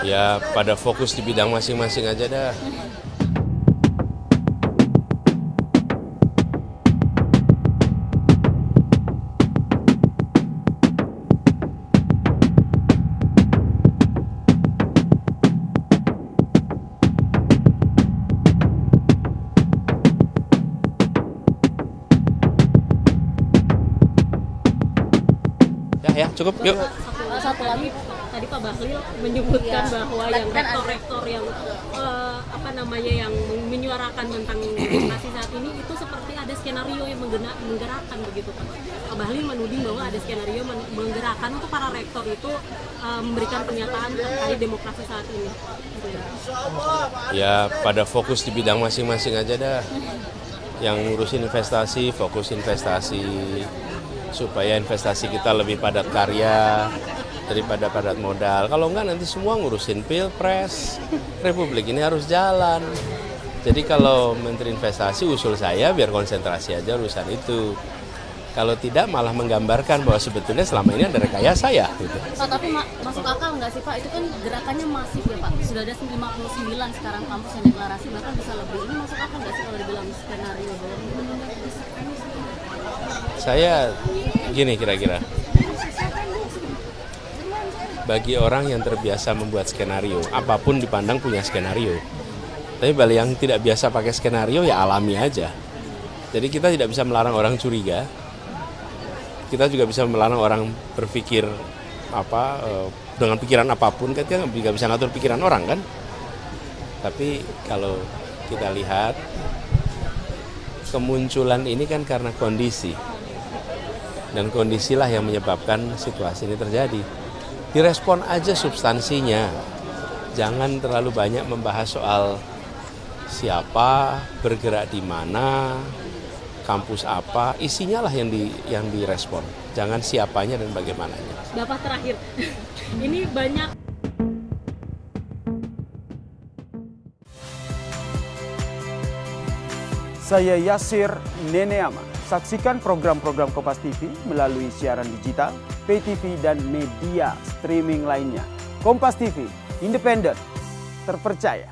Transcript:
Ya pada fokus di bidang masing-masing aja dah. Ya cukup, yuk. Satu lagi, tadi Pak Bahlil menyebutkan bahwa yang rektor-rektor yang yang menyuarakan tentang demokrasi saat ini itu seperti ada skenario yang menggerakkan begitu Pak. Pak Bahlil menuding bahwa ada skenario menggerakkan untuk para rektor itu memberikan pernyataan terkait demokrasi saat ini. Ya pada fokus di bidang masing-masing aja dah. Yang ngurusin investasi, fokus investasi. Supaya investasi kita lebih padat karya daripada padat modal. Kalau enggak nanti semua ngurusin pilpres, republik ini harus jalan. Jadi kalau Menteri Investasi usul saya biar konsentrasi aja urusan itu. Kalau tidak malah menggambarkan bahwa sebetulnya selama ini ada rekayasa ya. Gitu. Pak, tapi masuk akal nggak sih Pak? Itu kan gerakannya masif ya Pak. Sudah ada 59 sekarang kampus yang deklarasi, bahkan bisa lebih. Ini masuk akal nggak sih kalau dibilang skenario? Saya gini kira-kira, bagi orang yang terbiasa membuat skenario, apapun dipandang punya skenario. Tapi bagi yang tidak biasa pakai skenario ya alami aja. Jadi kita tidak bisa melarang orang curiga, kita juga bisa melarang orang berpikir dengan pikiran apapun, kan kita nggak bisa ngatur pikiran orang kan. Tapi kalau kita lihat kemunculan ini kan karena kondisi. Dan kondisilah yang menyebabkan situasi ini terjadi. Direspon aja substansinya. Jangan terlalu banyak membahas soal siapa, bergerak di mana, kampus apa, isinya lah yang direspon. Jangan siapanya dan bagaimananya. Bapak terakhir, ini banyak. Saya Yasir Neneama. Saksikan program-program Kompas TV melalui siaran digital, pay TV, dan media streaming lainnya. Kompas TV, independen, terpercaya.